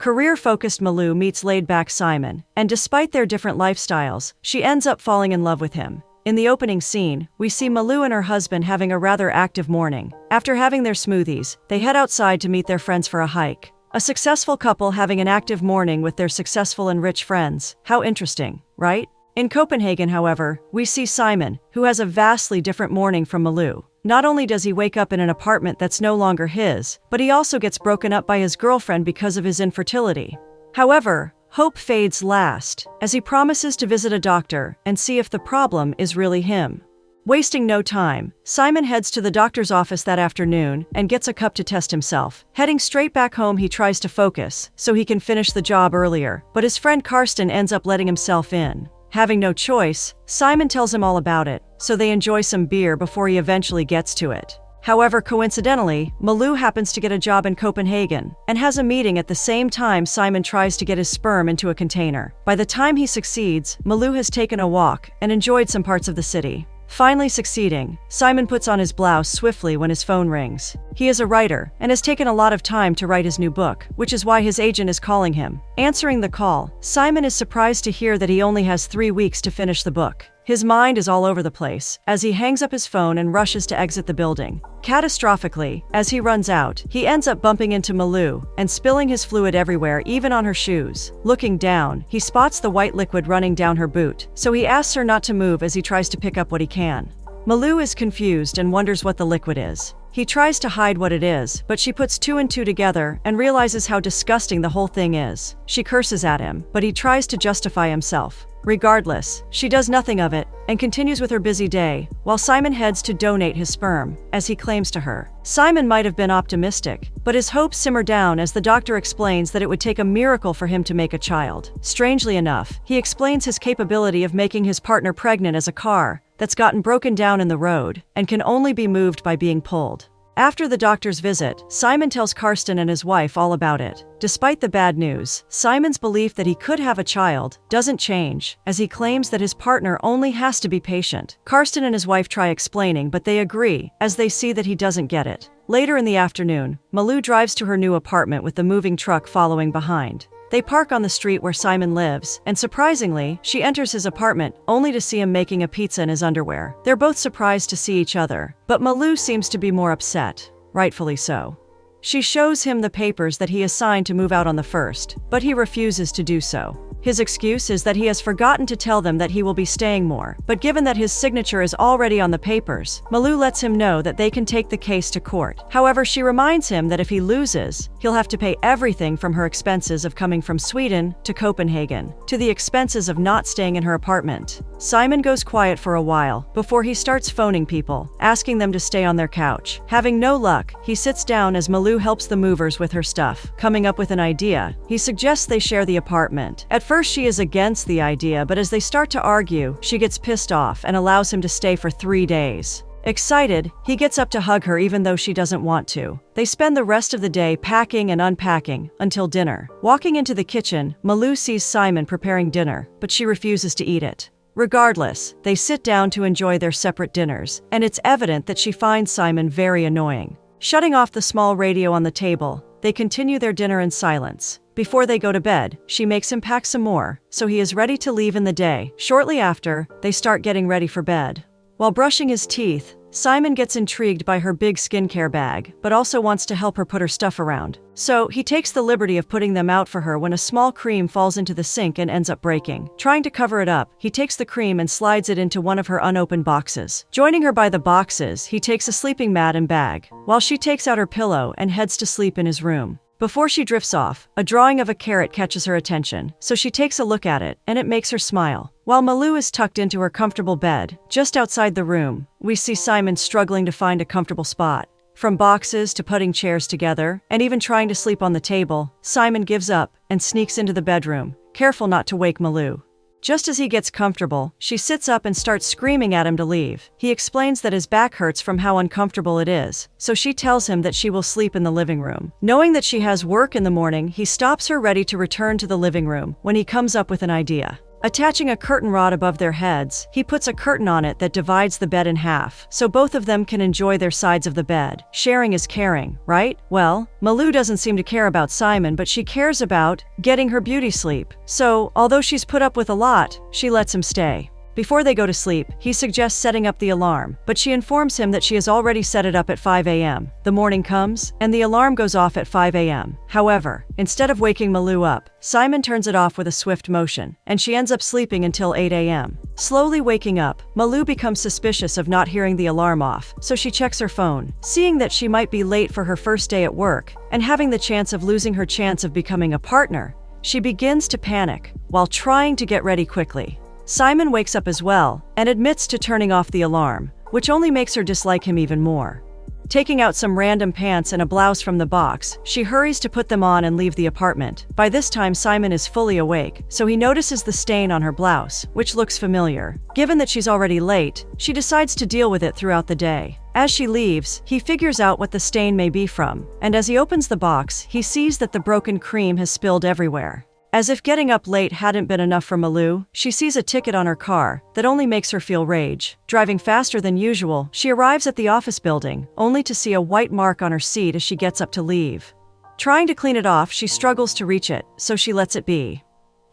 Career-focused Malou meets laid-back Simon, and despite their different lifestyles, she ends up falling in love with him. In the opening scene, we see Malou and her husband having a rather active morning. After having their smoothies, they head outside to meet their friends for a hike. A successful couple having an active morning with their successful and rich friends. How interesting, right? In Copenhagen, however, we see Simon, who has a vastly different morning from Malou. Not only does he wake up in an apartment that's no longer his, but he also gets broken up by his girlfriend because of his infertility. However, hope fades last, as he promises to visit a doctor and see if the problem is really him. Wasting no time, Simon heads to the doctor's office that afternoon and gets a cup to test himself. Heading straight back home, he tries to focus so he can finish the job earlier, but his friend Karsten ends up letting himself in. Having no choice, Simon tells him all about it, so they enjoy some beer before he eventually gets to it. However, coincidentally, Malou happens to get a job in Copenhagen and has a meeting at the same time Simon tries to get his sperm into a container. By the time he succeeds, Malou has taken a walk and enjoyed some parts of the city. Finally succeeding, Simon puts on his blouse swiftly when his phone rings. He is a writer and has taken a lot of time to write his new book, which is why his agent is calling him. Answering the call, Simon is surprised to hear that he only has 3 weeks to finish the book. His mind is all over the place as he hangs up his phone and rushes to exit the building. Catastrophically, as he runs out, he ends up bumping into Malou and spilling his fluid everywhere, even on her shoes. Looking down, he spots the white liquid running down her boot, so he asks her not to move as he tries to pick up what he can. Malou is confused and wonders what the liquid is. He tries to hide what it is, but she puts 2 and 2 together and realizes how disgusting the whole thing is. She curses at him, but he tries to justify himself. Regardless, she does nothing of it and continues with her busy day, while Simon heads to donate his sperm, as he claims to her. Simon might have been optimistic, but his hopes simmer down as the doctor explains that it would take a miracle for him to make a child. Strangely enough, he explains his capability of making his partner pregnant as a car that's gotten broken down in the road and can only be moved by being pulled. After the doctor's visit, Simon tells Karsten and his wife all about it. Despite the bad news, Simon's belief that he could have a child doesn't change, as he claims that his partner only has to be patient. Karsten and his wife try explaining, but they agree, as they see that he doesn't get it. Later in the afternoon, Malou drives to her new apartment with the moving truck following behind. They park on the street where Simon lives, and surprisingly, she enters his apartment, only to see him making a pizza in his underwear. They're both surprised to see each other, but Malou seems to be more upset, rightfully so. She shows him the papers that he has signed to move out on the 1st, but he refuses to do so. His excuse is that he has forgotten to tell them that he will be staying more, but given that his signature is already on the papers, Malou lets him know that they can take the case to court. However, she reminds him that if he loses, he'll have to pay everything from her expenses of coming from Sweden to Copenhagen, to the expenses of not staying in her apartment. Simon goes quiet for a while, before he starts phoning people, asking them to stay on their couch. Having no luck, he sits down as Malou helps the movers with her stuff. Coming up with an idea, he suggests they share the apartment. At first she is against the idea, but as they start to argue, she gets pissed off and allows him to stay for 3 days. Excited, he gets up to hug her even though she doesn't want to. They spend the rest of the day packing and unpacking, until dinner. Walking into the kitchen, Malou sees Simon preparing dinner, but she refuses to eat it. Regardless, they sit down to enjoy their separate dinners, and it's evident that she finds Simon very annoying. Shutting off the small radio on the table, they continue their dinner in silence. Before they go to bed, she makes him pack some more, so he is ready to leave in the day. Shortly after, they start getting ready for bed. While brushing his teeth, Simon gets intrigued by her big skincare bag, but also wants to help her put her stuff around. So, he takes the liberty of putting them out for her when a small cream falls into the sink and ends up breaking. Trying to cover it up, he takes the cream and slides it into one of her unopened boxes. Joining her by the boxes, he takes a sleeping mat and bag, while she takes out her pillow and heads to sleep in his room. Before she drifts off, a drawing of a carrot catches her attention, so she takes a look at it, and it makes her smile. While Malou is tucked into her comfortable bed, just outside the room, we see Simon struggling to find a comfortable spot. From boxes to putting chairs together, and even trying to sleep on the table, Simon gives up and sneaks into the bedroom, careful not to wake Malou. Just as he gets comfortable, she sits up and starts screaming at him to leave. He explains that his back hurts from how uncomfortable it is, so she tells him that she will sleep in the living room. Knowing that she has work in the morning, he stops her ready to return to the living room when he comes up with an idea. Attaching a curtain rod above their heads, he puts a curtain on it that divides the bed in half, so both of them can enjoy their sides of the bed. Sharing is caring, right? Well, Malou doesn't seem to care about Simon, but she cares about getting her beauty sleep. So, although she's put up with a lot, she lets him stay. Before they go to sleep, he suggests setting up the alarm, but she informs him that she has already set it up at 5 a.m. The morning comes, and the alarm goes off at 5 a.m. However, instead of waking Malou up, Simon turns it off with a swift motion, and she ends up sleeping until 8 a.m. Slowly waking up, Malou becomes suspicious of not hearing the alarm off, so she checks her phone. Seeing that she might be late for her first day at work, and having the chance of losing her chance of becoming a partner, she begins to panic, while trying to get ready quickly. Simon wakes up as well, and admits to turning off the alarm, which only makes her dislike him even more. Taking out some random pants and a blouse from the box, she hurries to put them on and leave the apartment. By this time, Simon is fully awake, so he notices the stain on her blouse, which looks familiar. Given that she's already late, she decides to deal with it throughout the day. As she leaves, he figures out what the stain may be from, and as he opens the box, he sees that the broken cream has spilled everywhere. As if getting up late hadn't been enough for Malou, she sees a ticket on her car that only makes her feel rage. Driving faster than usual, she arrives at the office building, only to see a white mark on her seat as she gets up to leave. Trying to clean it off, she struggles to reach it, so she lets it be.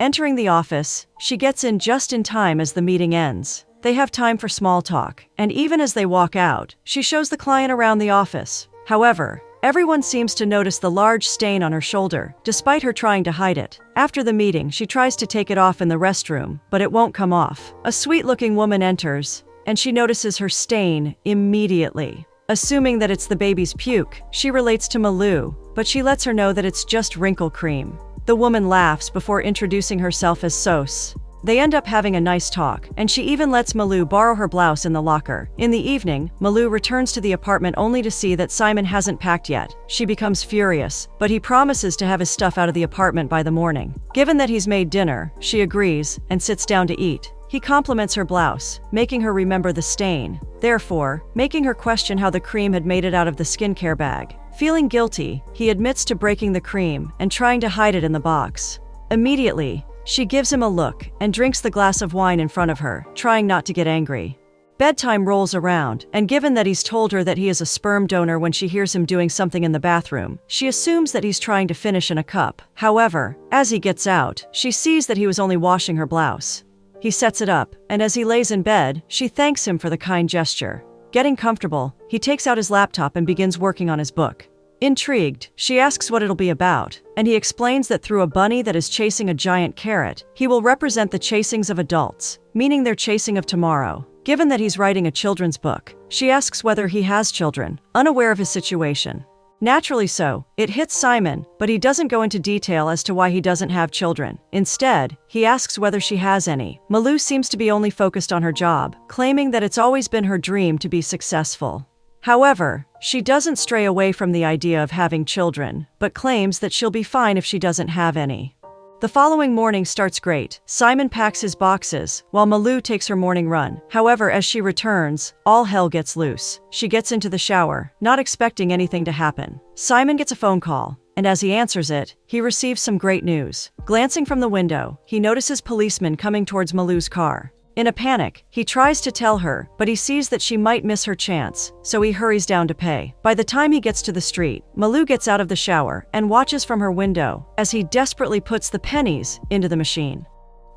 Entering the office, she gets in just in time as the meeting ends. They have time for small talk, and even as they walk out, she shows the client around the office. However, everyone seems to notice the large stain on her shoulder, despite her trying to hide it. After the meeting, she tries to take it off in the restroom, but it won't come off. A sweet-looking woman enters, and she notices her stain immediately. Assuming that it's the baby's puke, she relates to Malou, but she lets her know that it's just wrinkle cream. The woman laughs before introducing herself as Sos. They end up having a nice talk, and she even lets Malou borrow her blouse in the locker. In the evening, Malou returns to the apartment only to see that Simon hasn't packed yet. She becomes furious, but he promises to have his stuff out of the apartment by the morning. Given that he's made dinner, she agrees and sits down to eat. He compliments her blouse, making her remember the stain, therefore, making her question how the cream had made it out of the skincare bag. Feeling guilty, he admits to breaking the cream and trying to hide it in the box. Immediately, she gives him a look and drinks the glass of wine in front of her, trying not to get angry. Bedtime rolls around, and given that he's told her that he is a sperm donor when she hears him doing something in the bathroom, she assumes that he's trying to finish in a cup. However, as he gets out, she sees that he was only washing her blouse. He sets it up, and as he lays in bed, she thanks him for the kind gesture. Getting comfortable, he takes out his laptop and begins working on his book. Intrigued, she asks what it'll be about, and he explains that through a bunny that is chasing a giant carrot, he will represent the chasings of adults, meaning their chasing of tomorrow. Given that he's writing a children's book, she asks whether he has children, unaware of his situation. Naturally so, it hits Simon, but he doesn't go into detail as to why he doesn't have children. Instead, he asks whether she has any. Malou seems to be only focused on her job, claiming that it's always been her dream to be successful. However, she doesn't stray away from the idea of having children, but claims that she'll be fine if she doesn't have any. The following morning starts great. Simon packs his boxes, while Malou takes her morning run. However, as she returns, all hell gets loose. She gets into the shower, not expecting anything to happen. Simon gets a phone call, and as he answers it, he receives some great news. Glancing from the window, he notices policemen coming towards Malou's car. In a panic, he tries to tell her, but he sees that she might miss her chance, so he hurries down to pay. By the time he gets to the street, Malou gets out of the shower and watches from her window as he desperately puts the pennies into the machine.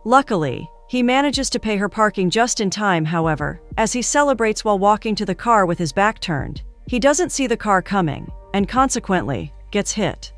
Luckily, he manages to pay her parking just in time. However, as he celebrates while walking to the car with his back turned, he doesn't see the car coming, and consequently, gets hit.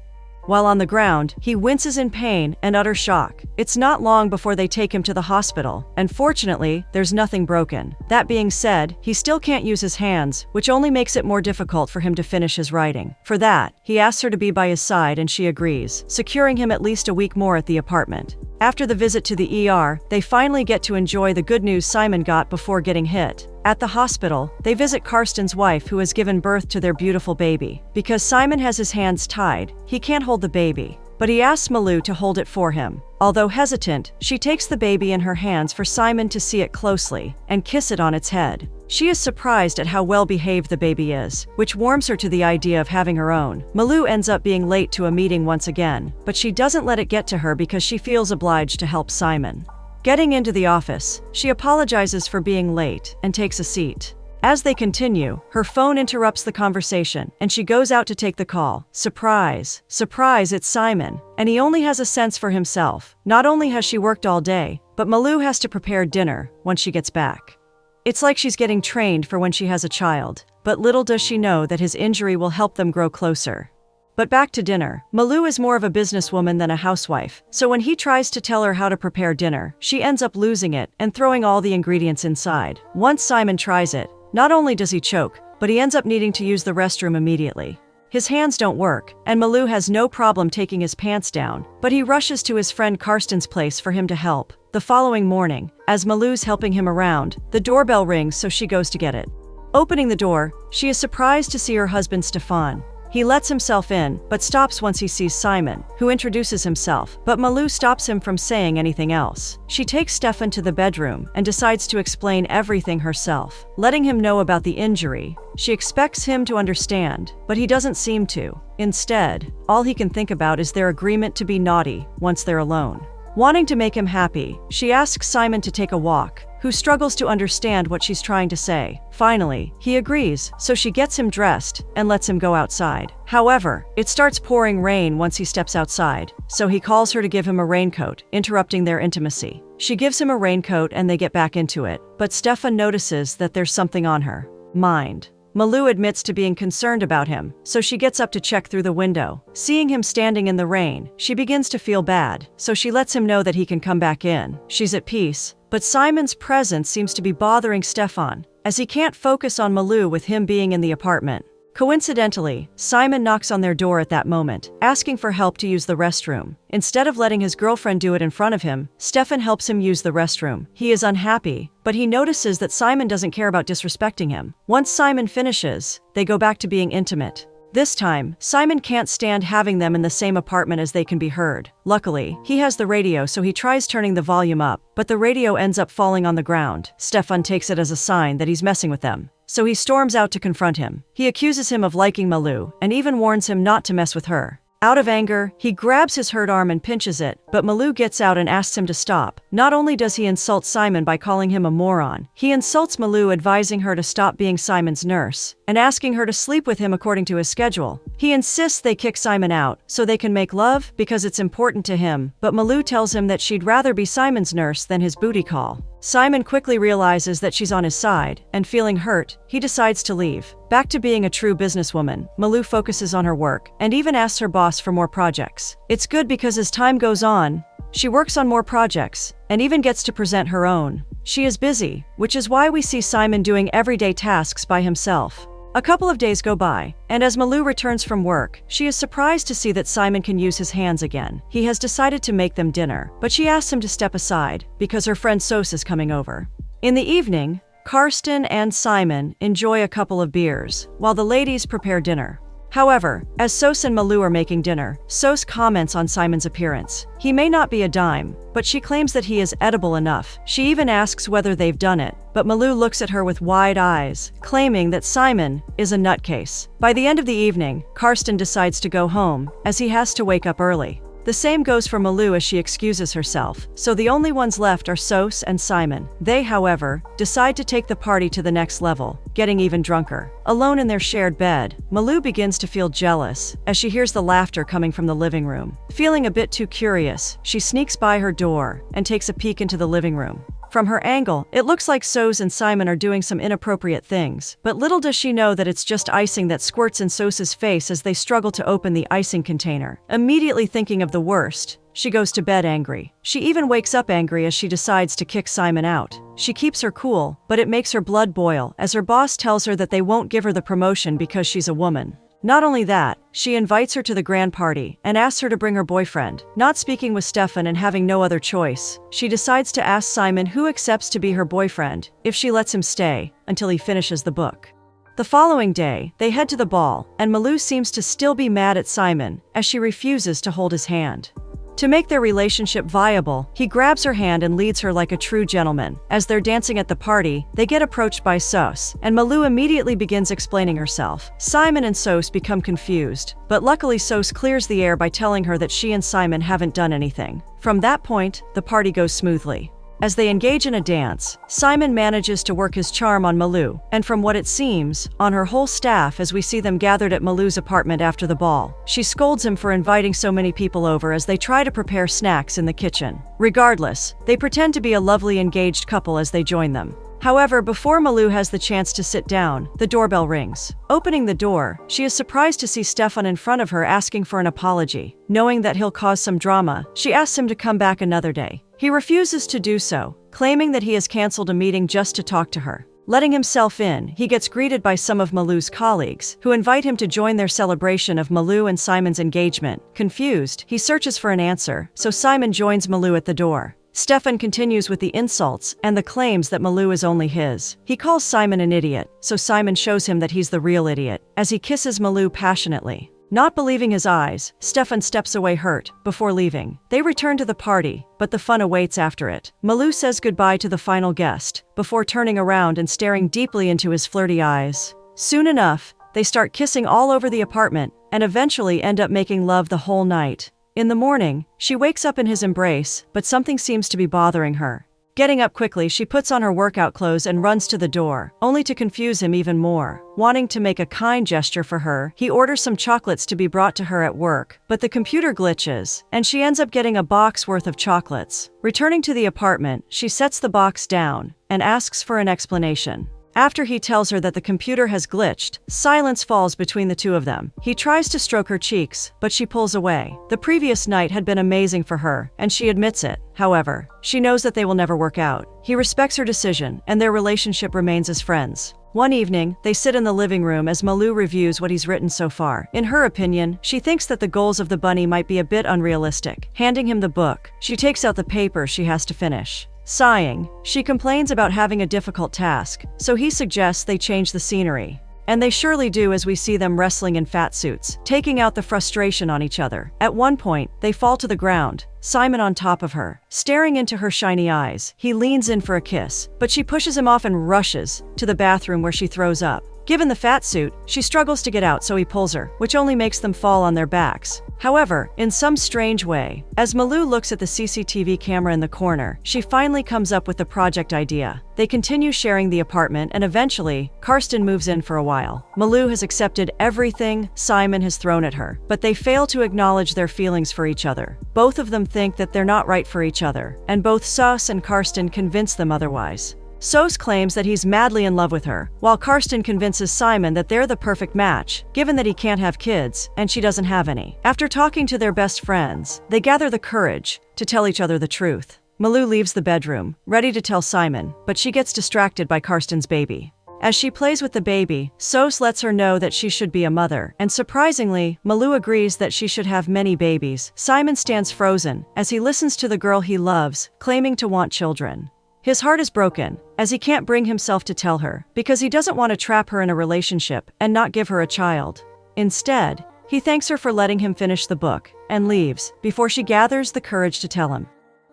While on the ground, he winces in pain and utter shock. It's not long before they take him to the hospital, and fortunately, there's nothing broken. That being said, he still can't use his hands, which only makes it more difficult for him to finish his writing. For that, he asks her to be by his side and she agrees, securing him at least a week more at the apartment. After the visit to the ER, they finally get to enjoy the good news Simon got before getting hit. At the hospital, they visit Karsten's wife who has given birth to their beautiful baby. Because Simon has his hands tied, he can't hold the baby, but he asks Malou to hold it for him. Although hesitant, she takes the baby in her hands for Simon to see it closely and kiss it on its head. She is surprised at how well behaved the baby is, which warms her to the idea of having her own. Malou ends up being late to a meeting once again, but she doesn't let it get to her because she feels obliged to help Simon. Getting into the office, she apologizes for being late and takes a seat. As they continue, her phone interrupts the conversation, and she goes out to take the call. Surprise! Surprise, it's Simon. And he only has a sense for himself. Not only has she worked all day, but Malou has to prepare dinner once she gets back. It's like she's getting trained for when she has a child, but little does she know that his injury will help them grow closer. But back to dinner, Malou is more of a businesswoman than a housewife, so when he tries to tell her how to prepare dinner, she ends up losing it and throwing all the ingredients inside. Once Simon tries it, not only does he choke, but he ends up needing to use the restroom immediately. His hands don't work, and Malou has no problem taking his pants down, but he rushes to his friend Karsten's place for him to help. The following morning, as Malou's helping him around, the doorbell rings, so she goes to get it. Opening the door, she is surprised to see her husband Stefan. He lets himself in, but stops once he sees Simon, who introduces himself, but Malou stops him from saying anything else. She takes Stefan to the bedroom and decides to explain everything herself, letting him know about the injury. She expects him to understand, but he doesn't seem to. Instead, all he can think about is their agreement to be naughty once they're alone. Wanting to make him happy, she asks Simon to take a walk, who struggles to understand what she's trying to say. Finally, he agrees, so she gets him dressed and lets him go outside. However, it starts pouring rain once he steps outside, so he calls her to give him a raincoat, interrupting their intimacy. She gives him a raincoat and they get back into it, but Stefan notices that there's something on her mind. Malou admits to being concerned about him, so she gets up to check through the window. Seeing him standing in the rain, she begins to feel bad, so she lets him know that he can come back in. She's at peace, but Simon's presence seems to be bothering Stefan, as he can't focus on Malou with him being in the apartment. Coincidentally, Simon knocks on their door at that moment, asking for help to use the restroom. Instead of letting his girlfriend do it in front of him, Stefan helps him use the restroom. He is unhappy, but he notices that Simon doesn't care about disrespecting him. Once Simon finishes, they go back to being intimate. This time, Simon can't stand having them in the same apartment as they can be heard. Luckily, he has the radio, so he tries turning the volume up, but the radio ends up falling on the ground. Stefan takes it as a sign that he's messing with them, so he storms out to confront him. He accuses him of liking Malou, and even warns him not to mess with her. Out of anger, he grabs his hurt arm and pinches it, but Malou gets out and asks him to stop. Not only does he insult Simon by calling him a moron, he insults Malou, advising her to stop being Simon's nurse, and asking her to sleep with him according to his schedule. He insists they kick Simon out, so they can make love, because it's important to him, but Malou tells him that she'd rather be Simon's nurse than his booty call. Simon quickly realizes that she's on his side, and feeling hurt, he decides to leave. Back to being a true businesswoman, Malou focuses on her work, and even asks her boss for more projects. It's good because as time goes on, she works on more projects, and even gets to present her own. She is busy, which is why we see Simon doing everyday tasks by himself. A couple of days go by, and as Malou returns from work, she is surprised to see that Simon can use his hands again. He has decided to make them dinner, but she asks him to step aside, because her friend Sos is coming over. In the evening, Karsten and Simon enjoy a couple of beers, while the ladies prepare dinner. However, as Sos and Malou are making dinner, Sos comments on Simon's appearance. He may not be a dime, but she claims that he is edible enough. She even asks whether they've done it, but Malou looks at her with wide eyes, claiming that Simon is a nutcase. By the end of the evening, Karsten decides to go home, as he has to wake up early. The same goes for Malou as she excuses herself, so the only ones left are Sos and Simon. They, however, decide to take the party to the next level, getting even drunker. Alone in their shared bed, Malou begins to feel jealous as she hears the laughter coming from the living room. Feeling a bit too curious, she sneaks by her door and takes a peek into the living room. From her angle, it looks like Sos and Simon are doing some inappropriate things, but little does she know that it's just icing that squirts in Sos's face as they struggle to open the icing container. Immediately thinking of the worst, she goes to bed angry. She even wakes up angry as she decides to kick Simon out. She keeps her cool, but it makes her blood boil as her boss tells her that they won't give her the promotion because she's a woman. Not only that, she invites her to the grand party and asks her to bring her boyfriend. Not speaking with Stefan and having no other choice, she decides to ask Simon who accepts to be her boyfriend if she lets him stay until he finishes the book. The following day, they head to the ball, and Malou seems to still be mad at Simon as she refuses to hold his hand. To make their relationship viable, he grabs her hand and leads her like a true gentleman. As they're dancing at the party, they get approached by Sos, and Malou immediately begins explaining herself. Simon and Sos become confused, but luckily Sos clears the air by telling her that she and Simon haven't done anything. From that point, the party goes smoothly. As they engage in a dance, Simon manages to work his charm on Malou, and from what it seems, on her whole staff as we see them gathered at Malou's apartment after the ball. She scolds him for inviting so many people over as they try to prepare snacks in the kitchen. Regardless, they pretend to be a lovely engaged couple as they join them. However, before Malou has the chance to sit down, the doorbell rings. Opening the door, she is surprised to see Stefan in front of her asking for an apology. Knowing that he'll cause some drama, she asks him to come back another day. He refuses to do so, claiming that he has canceled a meeting just to talk to her. Letting himself in, he gets greeted by some of Malou's colleagues, who invite him to join their celebration of Malou and Simon's engagement. Confused, he searches for an answer, so Simon joins Malou at the door. Stefan continues with the insults and the claims that Malou is only his. He calls Simon an idiot, so Simon shows him that he's the real idiot, as he kisses Malou passionately. Not believing his eyes, Stefan steps away hurt, before leaving. They return to the party, but the fun awaits after it. Malou says goodbye to the final guest, before turning around and staring deeply into his flirty eyes. Soon enough, they start kissing all over the apartment, and eventually end up making love the whole night. In the morning, she wakes up in his embrace, but something seems to be bothering her. Getting up quickly, she puts on her workout clothes and runs to the door, only to confuse him even more. Wanting to make a kind gesture for her, he orders some chocolates to be brought to her at work, but the computer glitches, and she ends up getting a box worth of chocolates. Returning to the apartment, she sets the box down and asks for an explanation. After he tells her that the computer has glitched, silence falls between the two of them. He tries to stroke her cheeks, but she pulls away. The previous night had been amazing for her, and she admits it. However, she knows that they will never work out. He respects her decision, and their relationship remains as friends. One evening, they sit in the living room as Malou reviews what he's written so far. In her opinion, she thinks that the goals of the bunny might be a bit unrealistic. Handing him the book, she takes out the paper she has to finish. Sighing, she complains about having a difficult task, so he suggests they change the scenery. And they surely do as we see them wrestling in fat suits, taking out the frustration on each other. At one point, they fall to the ground, Simon on top of her. Staring into her shiny eyes, he leans in for a kiss, but she pushes him off and rushes to the bathroom where she throws up. Given the fat suit, she struggles to get out, so he pulls her, which only makes them fall on their backs. However, in some strange way, as Malou looks at the CCTV camera in the corner, she finally comes up with the project idea. They continue sharing the apartment, and eventually, Karsten moves in for a while. Malou has accepted everything Simon has thrown at her, but they fail to acknowledge their feelings for each other. Both of them think that they're not right for each other, and both Sus and Karsten convince them otherwise. Sos claims that he's madly in love with her, while Karsten convinces Simon that they're the perfect match, given that he can't have kids, and she doesn't have any. After talking to their best friends, they gather the courage to tell each other the truth. Malou leaves the bedroom, ready to tell Simon, but she gets distracted by Karsten's baby. As she plays with the baby, Sos lets her know that she should be a mother, and surprisingly, Malou agrees that she should have many babies. Simon stands frozen, as he listens to the girl he loves, claiming to want children. His heart is broken, as he can't bring himself to tell her, because he doesn't want to trap her in a relationship and not give her a child. Instead, he thanks her for letting him finish the book, and leaves, before she gathers the courage to tell him.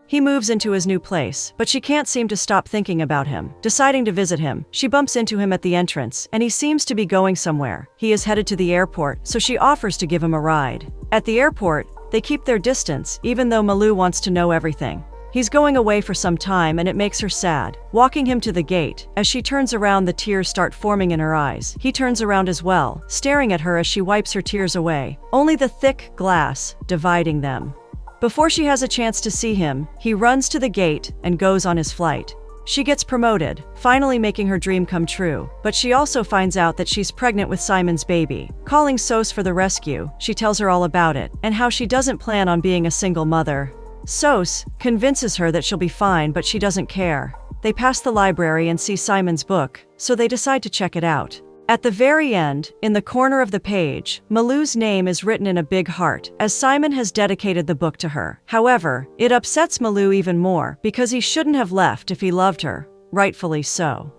He moves into his new place, but she can't seem to stop thinking about him. Deciding to visit him, she bumps into him at the entrance, and he seems to be going somewhere. He is headed to the airport, so she offers to give him a ride. At the airport, they keep their distance, even though Malou wants to know everything. He's going away for some time, and it makes her sad. Walking him to the gate, as she turns around, the tears start forming in her eyes. He turns around as well, staring at her as she wipes her tears away, only the thick glass dividing them. Before she has a chance to see him, he runs to the gate and goes on his flight. She gets promoted, finally making her dream come true, but she also finds out that she's pregnant with Simon's baby. Calling Sos for the rescue, she tells her all about it, and how she doesn't plan on being a single mother. Sos convinces her that she'll be fine, but she doesn't care. They pass the library and see Simon's book, so they decide to check it out. At the very end, in the corner of the page, Malou's name is written in a big heart, as Simon has dedicated the book to her. However, it upsets Malou even more, because he shouldn't have left if he loved her, rightfully so.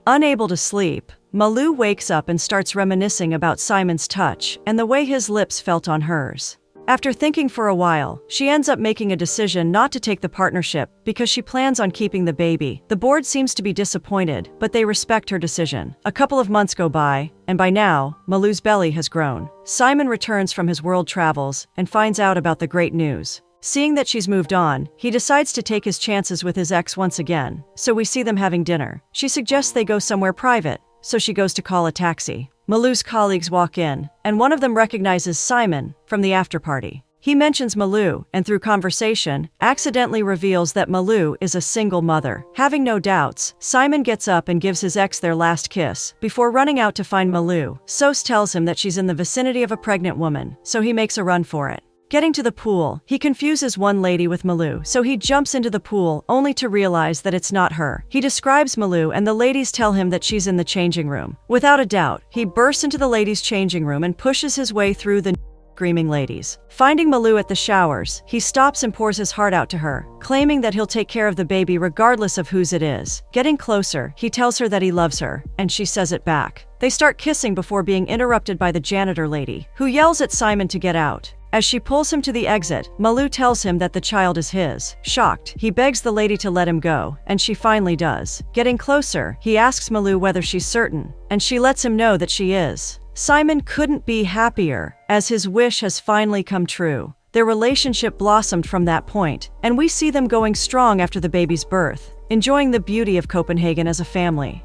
Unable to sleep, Malou wakes up and starts reminiscing about Simon's touch and the way his lips felt on hers. After thinking for a while, she ends up making a decision not to take the partnership because she plans on keeping the baby. The board seems to be disappointed, but they respect her decision. A couple of months go by, and by now, Malou's belly has grown. Simon returns from his world travels and finds out about the great news. Seeing that she's moved on, he decides to take his chances with his ex once again, so we see them having dinner. She suggests they go somewhere private, so she goes to call a taxi. Malu's colleagues walk in, and one of them recognizes Simon from the after-party. He mentions Malu, and through conversation, accidentally reveals that Malu is a single mother. Having no doubts, Simon gets up and gives his ex their last kiss, before running out to find Malu. Sos tells him that she's in the vicinity of a pregnant woman, so he makes a run for it. Getting to the pool, he confuses one lady with Malu, so he jumps into the pool, only to realize that it's not her. He describes Malu, and the ladies tell him that she's in the changing room. Without a doubt, he bursts into the ladies' changing room and pushes his way through the screaming ladies. Finding Malu at the showers, he stops and pours his heart out to her, claiming that he'll take care of the baby regardless of whose it is. Getting closer, he tells her that he loves her, and she says it back. They start kissing before being interrupted by the janitor lady, who yells at Simon to get out. As she pulls him to the exit, Malu tells him that the child is his. Shocked, he begs the lady to let him go, and she finally does. Getting closer, he asks Malu whether she's certain, and she lets him know that she is. Simon couldn't be happier, as his wish has finally come true. Their relationship blossomed from that point, and we see them going strong after the baby's birth, enjoying the beauty of Copenhagen as a family.